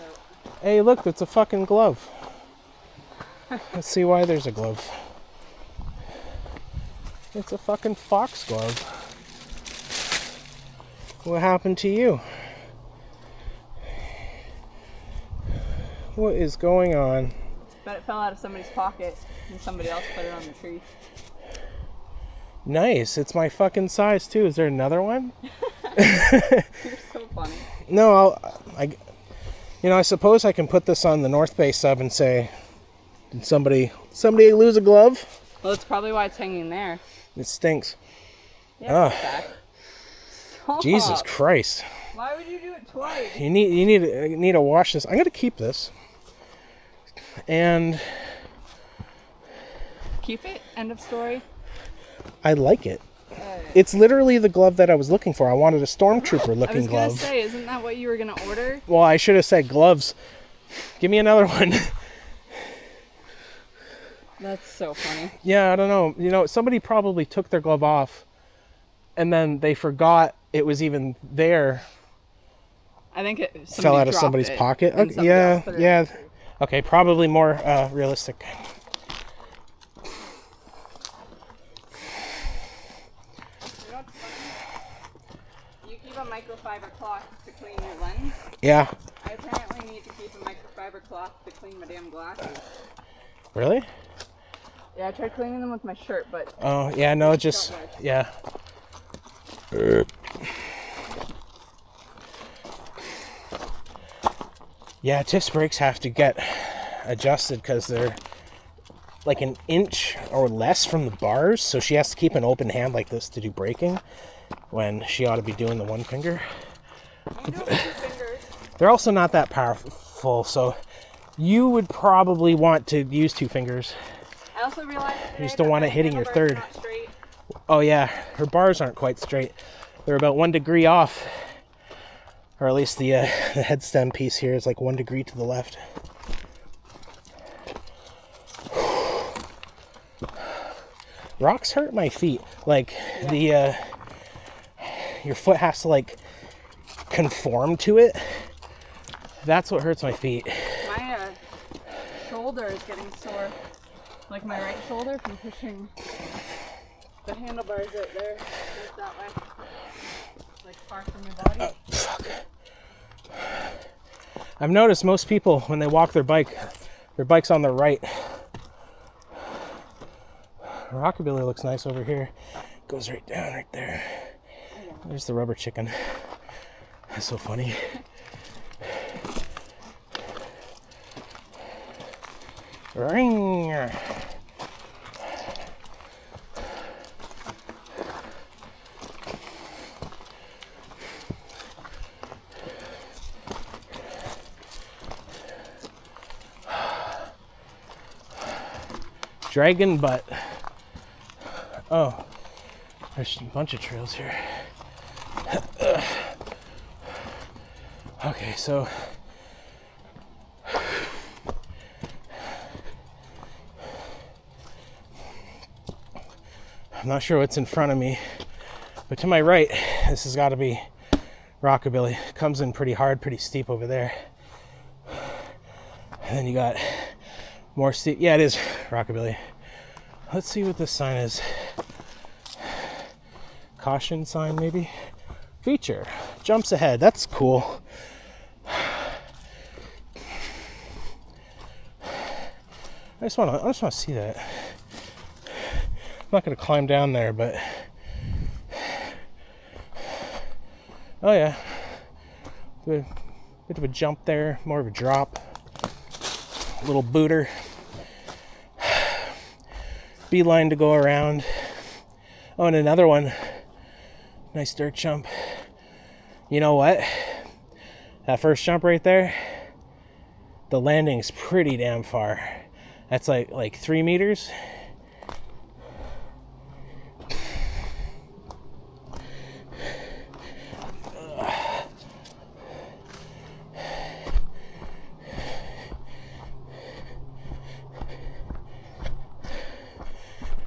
out. Hey, look, that's a fucking glove. Let's see why there's a glove. It's a fucking fox glove. What happened to you? What is going on? But it fell out of somebody's pocket and somebody else put it on the tree. Nice. It's my fucking size too. Is there another one? You're so funny. No, I suppose I can put this on the North Bay sub and say, did somebody lose a glove? Well, that's probably why it's hanging there. It stinks. Yeah. Jesus Christ. Why would you do it twice? You need to wash this. I'm gonna keep this. And keep it. End of story. I like it. It's literally the glove that I was looking for. I wanted a stormtrooper looking glove. I was gonna say, isn't that what you were gonna order? Well, I should have said gloves. Give me another one. That's so funny. Yeah, I don't know. You know, somebody probably took their glove off and then they forgot it was even there. I think it fell out of somebody's pocket. Okay, yeah. Okay, probably more realistic. You know what's funny? You keep a microfiber cloth to clean your lens. Yeah. I apparently need to keep a microfiber cloth to clean my damn glasses. Really? Yeah, I tried cleaning them with my shirt, but... Oh, yeah, no, just... Yeah. Yeah, disc brakes have to get adjusted because they're like an inch or less from the bars, so she has to keep an open hand like this to do braking when she ought to be doing the one finger. I'm doing 2 fingers. They're also not that powerful, so you would probably want to use 2 fingers. I also realized you just don't want it hitting your third. Oh yeah, her bars aren't quite straight. They're about 1 degree off. Or at least the head stem piece here is like 1 degree to the left. Rocks hurt my feet. Like your foot has to like conform to it. That's what hurts my feet. My shoulder is getting sore. Like my right shoulder from pushing the handlebars out there. Just that way. Like far from your body. Fuck. I've noticed most people when they walk their bike's on their right. Rockabilly looks nice over here. Goes right down right there. There's the rubber chicken. That's so funny. Ring. Dragon butt. Oh, there's a bunch of trails here. Okay, so I'm not sure what's in front of me, but to my right, this has got to be Rockabilly. Comes in pretty hard, pretty steep over there. And then you got more steep. Yeah, it is Rockabilly. Let's see what this sign is. Caution sign, maybe? Feature. Jumps ahead. That's cool. I just want to see that. I'm not going to climb down there, but oh yeah, bit of a jump there, more of a drop, little booter, beeline to go around. Oh, and another one, nice dirt jump. You know what? That first jump right there, the landing's pretty damn far. That's like 3 meters.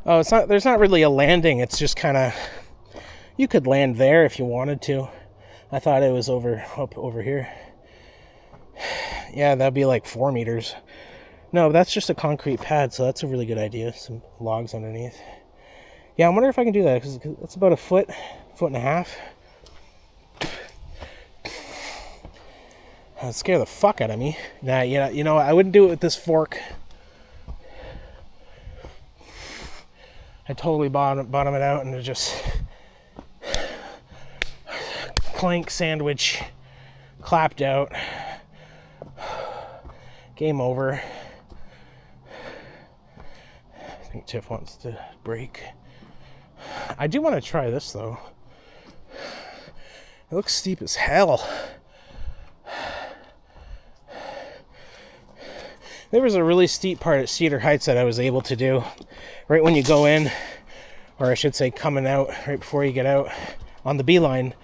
Oh, it's not. There's not really a landing. It's just kind of. You could land there if you wanted to. I thought it was up over here. Yeah, that'd be like 4 meters. No, that's just a concrete pad, so that's a really good idea. Some logs underneath. Yeah, I wonder if I can do that, because it's about a foot and a half. That'd scare the fuck out of me. Nah, you know, I wouldn't do it with this fork. I totally bottom it out and just clank sandwich, clapped out. Game over. I think Tiff wants to break. I do want to try this though. It looks steep as hell. There was a really steep part at Cedar Heights that I was able to do right when you go in, or I should say coming out, right before you get out on the beeline.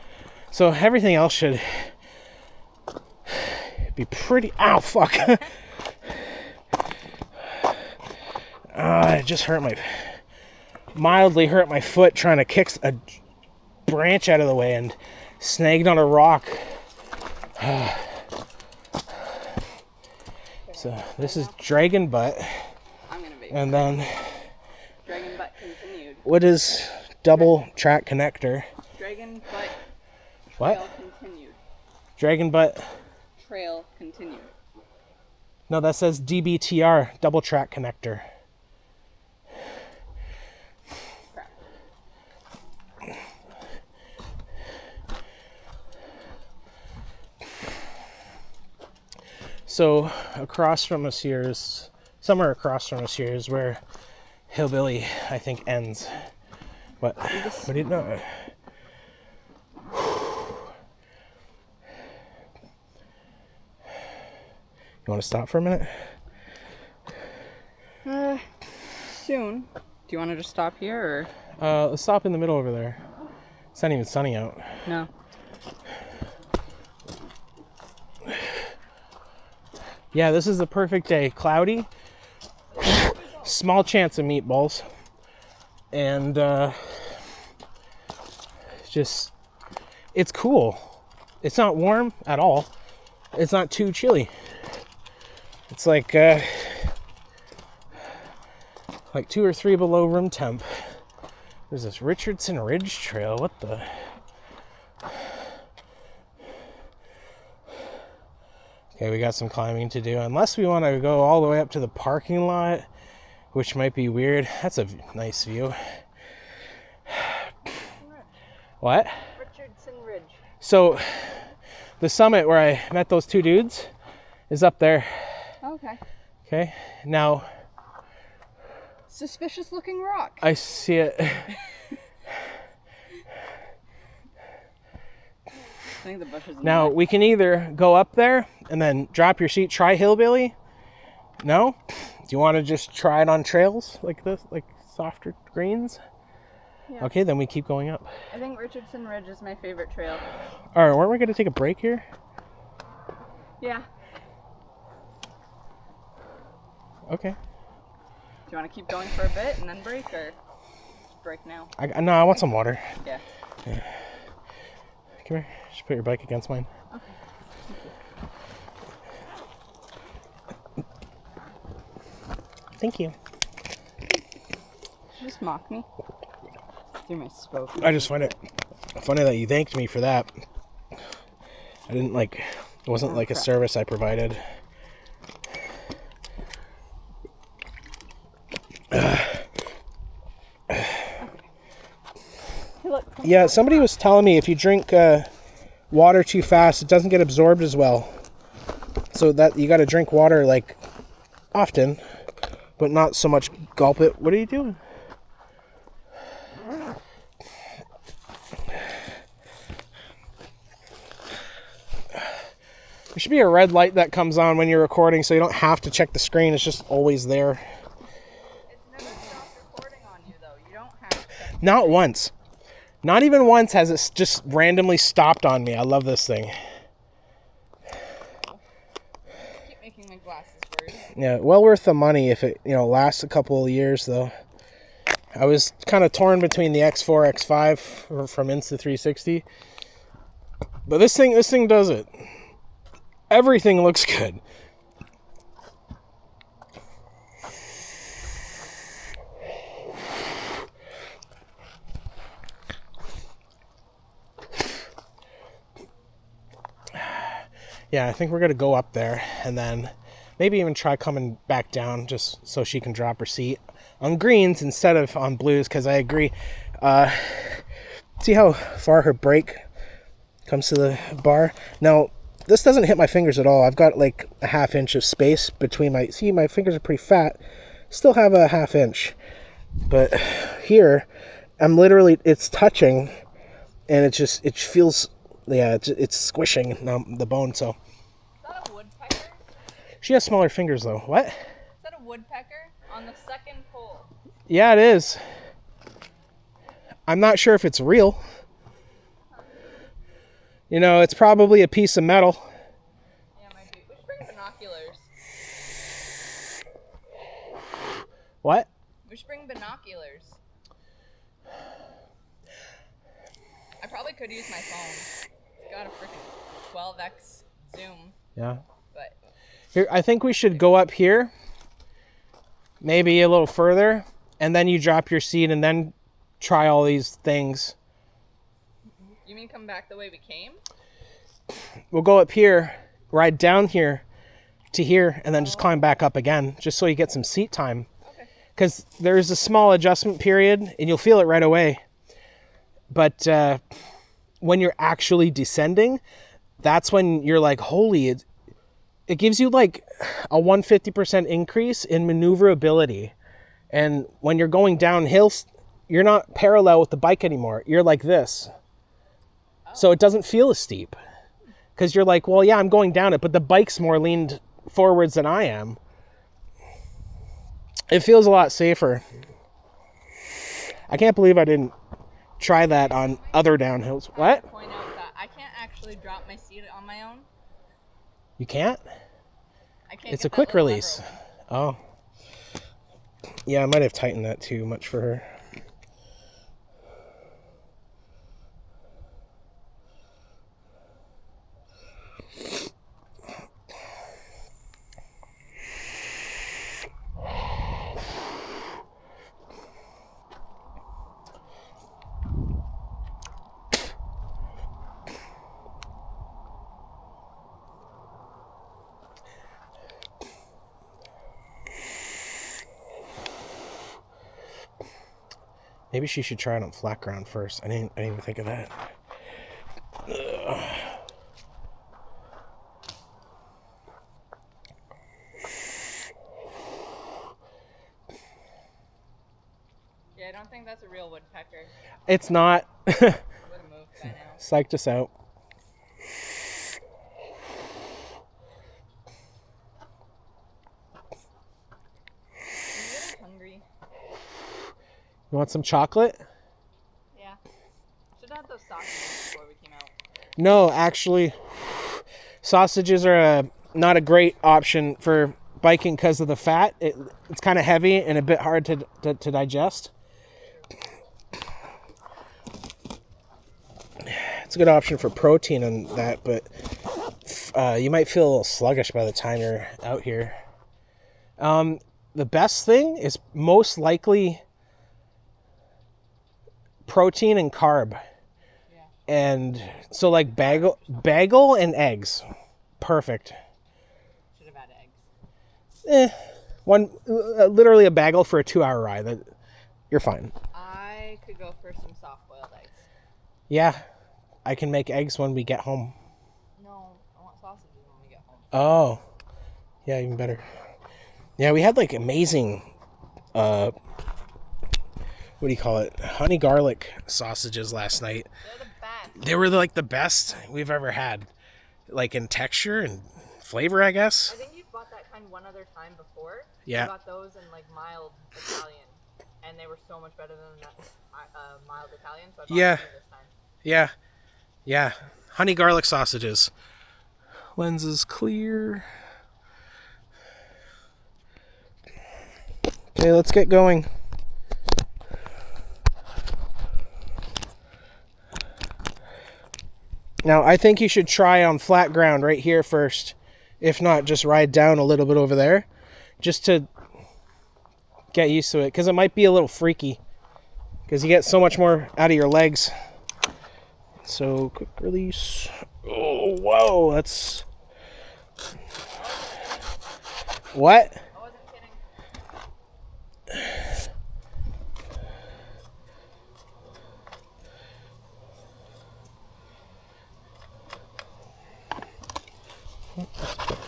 So everything else should be pretty... Ow, fuck. It just mildly hurt my foot trying to kick a branch out of the way and snagged on a rock. So this is Dragon Butt. I'm gonna be. And then Dragon Butt continued. what is Double Track Connector? Dragon Butt What? Trail continued. Dragon Butt. Trail continued. No, that says DBTR, Double Track Connector. Crap. So across from us here is, somewhere across from us here is where Hillbilly, I think, ends. What do you know? You want to stop for a minute? Soon. Do you want to just stop here or? Let's stop in the middle over there. It's not even sunny out. No. Yeah, this is the perfect day. Cloudy. Small chance of meatballs. And it's cool. It's not warm at all. It's not too chilly. It's like 2 or 3 below room temp. There's this Richardson Ridge Trail. What the? Okay, we got some climbing to do. Unless we want to go all the way up to the parking lot, which might be weird. That's a nice view. What? Richardson Ridge. So, the summit where I met those 2 dudes is up there. Okay. Okay, now Suspicious looking rock. I see it. I think the bushes. Now we can either go up there and then drop your seat, try Hillbilly. No? Do you want to just try it on trails like this, like softer greens? Yeah. Okay, then we keep going up. I think Richardson Ridge is my favorite trail. All right, weren't we going to take a break here? Yeah. Okay. Do you want to keep going for a bit and then break, or break now? No, I want some water. Yeah. Come here. Just put your bike against mine. Okay. Thank you. Did you just mock me? Through my spoke. I just find it funny that you thanked me for that. I didn't it wasn't like a service I provided. Yeah, somebody was telling me if you drink water too fast, it doesn't get absorbed as well. So that you got to drink water often, but not so much gulp it. What are you doing? There should be a red light that comes on when you're recording, so you don't have to check the screen. It's just always there. It's never stopped recording on you, though. You don't have to. Not once. Not even once has it just randomly stopped on me. I love this thing. Keep making my glasses worse. Yeah, well worth the money if it, lasts a couple of years, though. I was kind of torn between the X4, X5 from Insta360. But this thing does it. Everything looks good. Yeah, I think we're going to go up there and then maybe even try coming back down just so she can drop her seat on greens instead of on blues, because I agree. See how far her brake comes to the bar? Now, this doesn't hit my fingers at all. I've got like a ½ inch of space between my... See, my fingers are pretty fat. Still have a ½ inch. But here, I'm literally... It's touching, and it feels... Yeah, it's squishing the bone, so... Is that a woodpecker? She has smaller fingers, though. What? Is that a woodpecker? On the second pole. Yeah, it is. I'm not sure if it's real. You know, it's probably a piece of metal. Yeah, it might be. We should bring binoculars. What? We should bring binoculars. I probably could use my phone. It's got a freaking 12x zoom. Yeah. But Here, I think we should go up here. Maybe a little further. And then you drop your seat and then try all these things. you mean come back the way we came? We'll go up here, ride down here to here, and then just climb back up again, just so you get some seat time. Okay. Because there's a small adjustment period, and you'll feel it right away. But when you're actually descending, that's when you're like, holy, it gives you like a 150% increase in maneuverability. And when you're going downhill, you're not parallel with the bike anymore. You're like this. So it doesn't feel as steep. Because you're like, well, yeah, I'm going down it, but the bike's more leaned forwards than I am. It feels a lot safer. I can't believe I didn't try that on other downhills. What? Point out that I can't actually drop my seat on my own. You can't? I can't. It's get a quick that little release. lever open. Oh. Yeah, I might have tightened that too much for her. Maybe she should try it on flat ground first. I didn't even think of that. Ugh. Yeah, I don't think that's a real woodpecker. It's not. It would have moved by now. Psyched us out. I'm getting hungry. You want some chocolate? Yeah. Should have had those sausages before we came out. No, actually, sausages are not a great option for biking because of the fat. It's kind of heavy and a bit hard to digest. It's a good option for protein and that, but you might feel a little sluggish by the time you're out here. The best thing is most likely protein and carb. Yeah. And so like bagel and eggs. Perfect. Should have had eggs. Literally a bagel for a 2-hour ride. You're fine. I could go for some soft-boiled eggs. Yeah, I can make eggs when we get home. No, I want sausages when we get home. Oh, yeah, even better. Yeah, we had like amazing, what do you call it? Honey garlic sausages last night. They're the best. They were like the best we've ever had, like in texture and flavor, I guess. I think you bought that kind one other time before. Yeah. You got those in like mild Italian, and they were so much better than that mild Italian. So I bought Yeah. them this time. Yeah. Honey garlic sausages. Lens is clear. Okay, let's get going. Now, I think you should try on flat ground right here first. If not, just ride down a little bit over there. Just to get used to it. Because it might be a little freaky. Because you get so much more out of your legs. So, quick release. Oh, whoa. That's What? I wasn't kidding.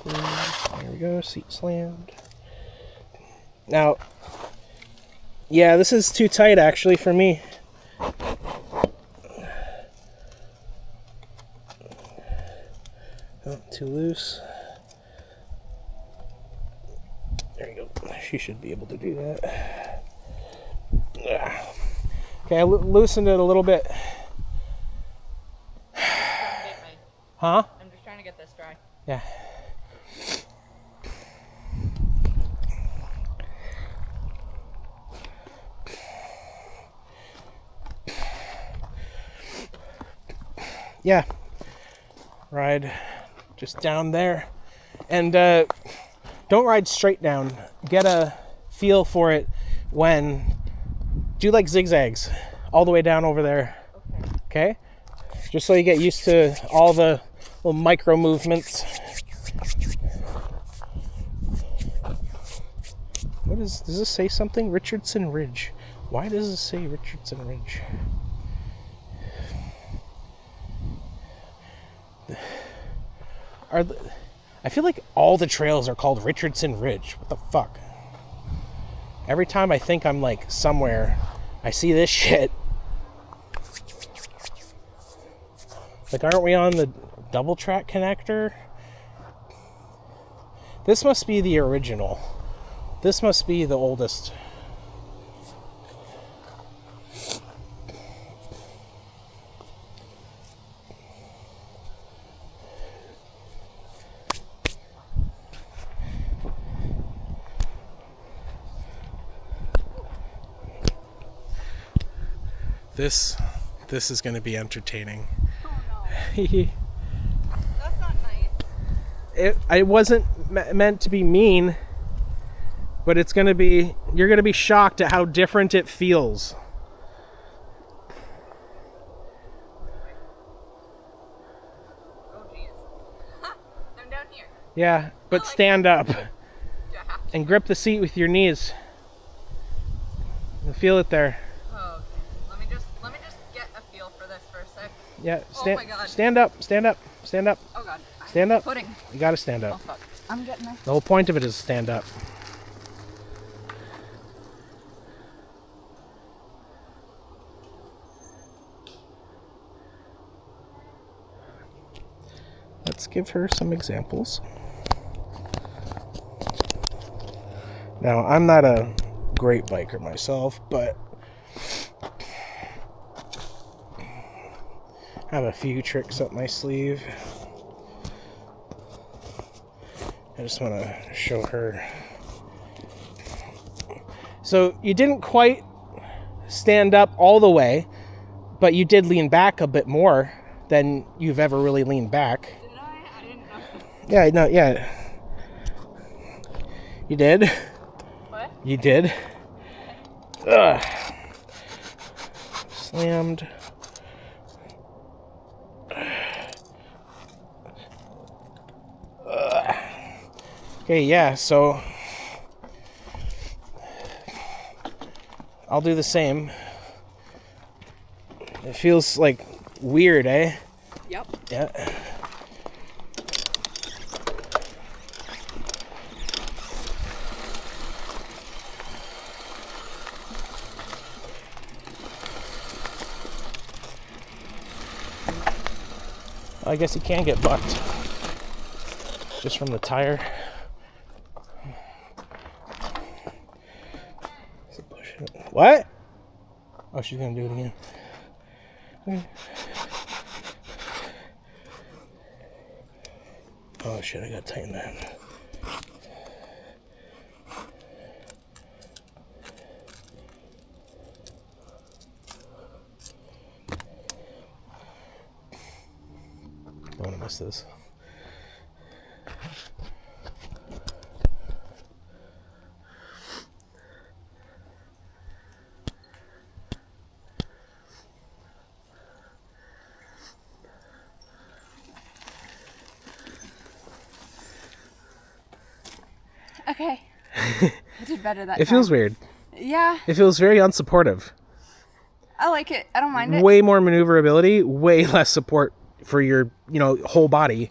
There we go, seat slammed. Now, yeah, this is too tight actually for me. Oh, too loose. There you go. She should be able to do that. Okay, I loosened it a little bit. Huh? I'm just trying to get this dry. Yeah. Yeah. Ride just down there. And don't ride straight down. Get a feel for it when... Do like zigzags all the way down over there. Okay? Just so you get used to all the little micro movements. Does this say something? Richardson Ridge. Why does it say Richardson Ridge? I feel like all the trails are called Richardson Ridge. What the fuck? Every time I think I'm like somewhere, I see this shit. Like, aren't we on the Double Track Connector? This must be the original. This must be the oldest. This is going to be entertaining. Oh no. That's not nice. It wasn't meant to be mean, but it's going to be, you're going to be shocked at how different it feels. Oh jeez. I'm down here. Yeah, but stand up Do I have to? and grip the seat with your knees. You'll feel it there. Oh, okay. Let me just get a feel for this for a sec. Yeah, Oh my God. stand up, stand up, stand up. Oh god. Stand up. Footing. You gotta stand Oh up. fuck. I'm getting there. The whole point of it is stand up. Let's give her some examples. Now, I'm not a great biker myself, but I have a few tricks up my sleeve. I just want to show her. So you didn't quite stand up all the way, but you did lean back a bit more than you've ever really leaned back. Did I? I didn't know. Yeah, no, yeah. You did. What? You did. Ugh. Slammed. Ugh. Okay, yeah, so I'll do the same. It feels like weird, eh? Yep. Yeah. I guess you can get bucked just from the tire. What? Oh, she's gonna do it again. Okay. Oh shit, I gotta tighten that. Don't wanna miss this. Okay. I did better that time. It feels weird. Yeah, It feels very unsupportive. I like it. I don't mind it. Way more maneuverability, way less support for your, whole body.